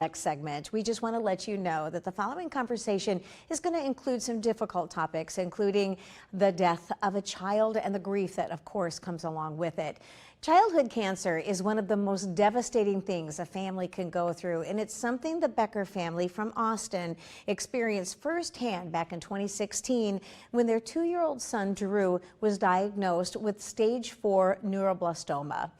Next segment, we just want to let you know that the following conversation is going to include some difficult topics, including the death of a child and the grief that, of course, comes along with it. Childhood cancer is one of the most devastating things a family can go through, and it's something the Becker family from Austin experienced firsthand back in 2016 when their 2-year-old son, Drew, was diagnosed with stage 4 neuroblastoma.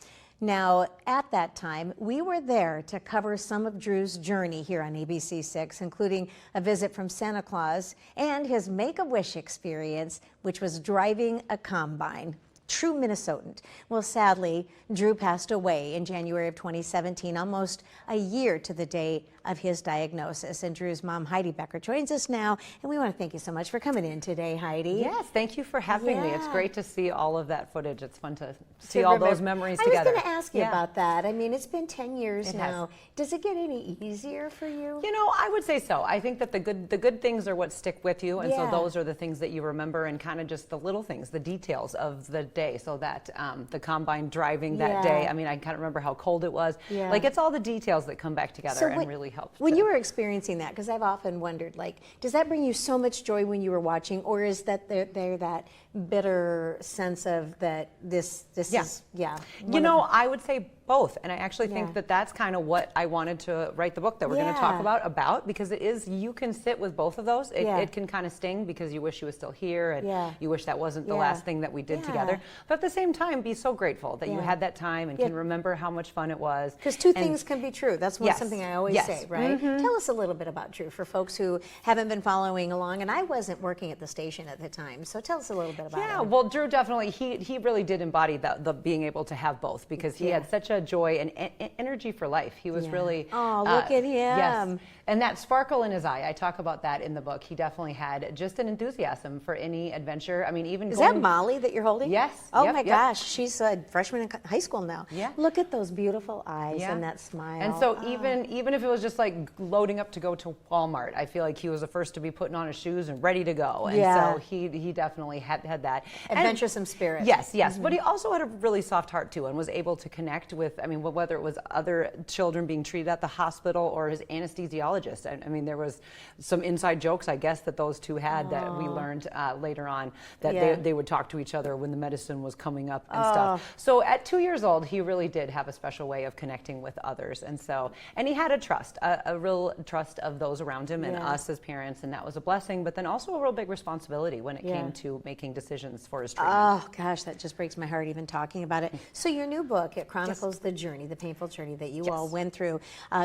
Now, at that time, we were there to cover some of Drew's journey here on ABC6, including a visit from Santa Claus and his Make-A-Wish experience, which was driving a combine. True Minnesotan. Well, sadly, Drew passed away in January of 2017, almost a year to the day of his diagnosis. And Drew's mom, Heidi Becker, joins us now. And we want to thank you so much for coming in today, Heidi. Yes, thank you for having me. It's great to see all of that footage. It's fun to see all those memories together. I was going to ask you about that. I mean, it's been 10 years now. Does it get any easier for you? You know, I would say so. I think that the good things are what stick with you. And so those are the things that you remember, and kind of just the little things, the details of the day. So that the combine driving that day, I mean, I kind of remember how cold it was. Like, it's all the details that come back together and really help. When you were experiencing that, because I've often wondered, like, does that bring you so much joy when you were watching, or is that there that bitter sense of that this is, You know, I would say both, and I actually think that that's kind of what I wanted to write the book that we're going to talk about, because it is, you can sit with both of those. It can kind of sting because you wish you were still here, and you wish that wasn't the last thing that we did together, but at the same time be so grateful that you had that time and can remember how much fun it was. Because two things can be true. That's something I always say, right? Tell us a little bit about Drew for folks who haven't been following along, and I wasn't working at the station at the time, so tell us a little bit about him. Well, Drew definitely, he really did embody the being able to have both, because he had such a joy and energy for life. He was really, look at him. Yes, and that sparkle in his eye, I talk about that in the book. He definitely had just an enthusiasm for any adventure. I mean, even Is that Molly that you're holding? Yes. Oh my gosh, she's a freshman in high school now. Yeah. Look at those beautiful eyes and that smile. And so even if it was just like loading up to go to Walmart, I feel like he was the first to be putting on his shoes and ready to go. And so he definitely had that adventuresome spirit. Yes, but he also had a really soft heart too, and was able to connect with, I mean, whether it was other children being treated at the hospital or his anesthesiologist. And I mean, there was some inside jokes, I guess, that those two had that we learned later on, that they would talk to each other when the medicine was coming up and stuff. So at 2 years old, he really did have a special way of connecting with others. And so, and he had a real trust of those around him and us as parents, and that was a blessing, but then also a real big responsibility when it came to making decisions for his treatment. Oh gosh, that just breaks my heart even talking about it. So your new book, it chronicles the journey, the painful journey that you all went through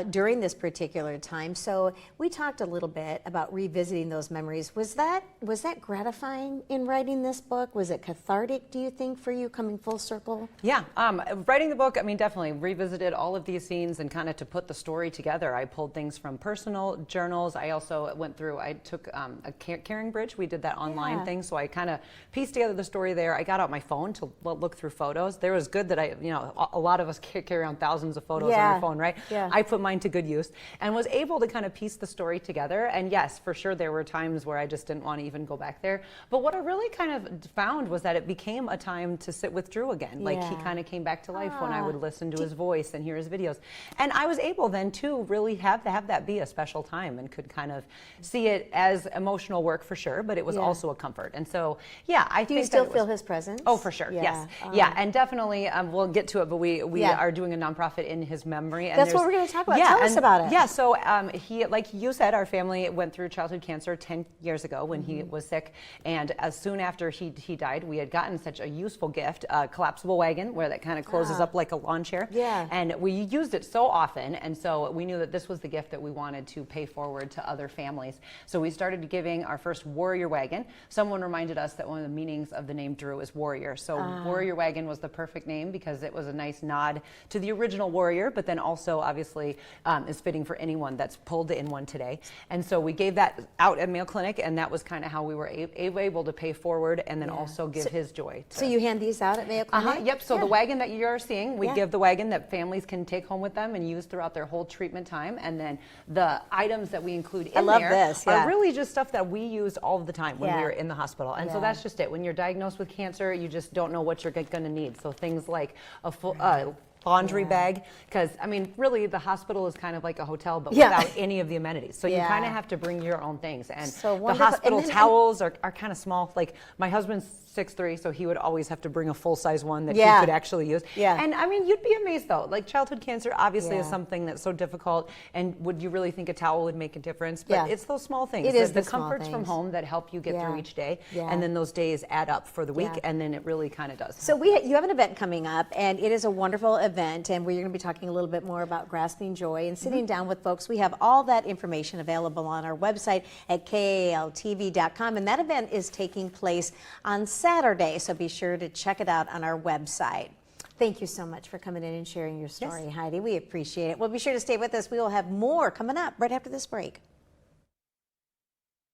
during this particular time. So we talked a little bit about revisiting those memories. Was that gratifying in writing this book? Was it cathartic, do you think, for you, coming full circle? Yeah, writing the book, I mean, definitely revisited all of these scenes, and kind of to put the story together. I pulled things from personal journals. I also went through, I took a Caring Bridge. We did that online thing, so I kind of pieced together the story there. I got out my phone to look through photos. There was good that a lot of us carry around thousands of photos on your phone, right? I put mine to good use and was able to kind of piece the story together. And yes, for sure, there were times where I just didn't want to even go back there. But what I really kind of found was that it became a time to sit with Drew again. Like, he kind of came back to life when I would listen to his voice and hear his videos. And I was able then to really have that be a special time, and could kind of see it as emotional work for sure, but it was also a comfort. And so, I think do you still feel his presence? Oh, for sure. Yes. And definitely, we'll get to it, but we are doing a nonprofit in his memory. And that's what we're going to talk about. Tell us about it. Yeah, so he, like you said, our family went through childhood cancer 10 years ago when he was sick, and as soon after he died, we had gotten such a useful gift, a collapsible wagon where that kind of closes up like a lawn chair. And we used it so often, and so we knew that this was the gift that we wanted to pay forward to other families. So we started giving our first warrior wagon. Someone reminded us that one of the meanings of the name Drew is warrior. So warrior wagon was the perfect name because it was a nice nod to the original warrior, but then also obviously is fitting for anyone that's pulled in one today. And so we gave that out at Mayo Clinic, and that was kind of how we were able to pay forward and then also give his joy. So you hand these out at Mayo Clinic? Yep. So the wagon that you're seeing, we give the wagon that families can take home with them and use throughout their whole treatment time. And then the items that we include in there are really just stuff that we use all the time when we were in the hospital. And so that's just it. When you're diagnosed with cancer, you just don't know what you're going to need. So things like a full laundry bag, because I mean, really, the hospital is kind of like a hotel, but without any of the amenities. So you kind of have to bring your own things. And the hospital towels are kind of small. Like my husband's 6'3", so he would always have to bring a full-size one that he could actually use. And I mean, you'd be amazed though. Like childhood cancer obviously is something that's so difficult, and would you really think a towel would make a difference? But it's those small things. It is the comforts from home that help you get through each day, and then those days add up for the week, and then it really kind of does. So you have an event coming up, and it is a wonderful event, and we're going to be talking a little bit more about grasping joy and sitting down with folks. We have all that information available on our website at KAAL-TV.com, and that event is taking place on Saturday, so be sure to check it out on our website. Thank you so much for coming in and sharing your story, Heidi. We appreciate it. Well, be sure to stay with us. We will have more coming up right after this break.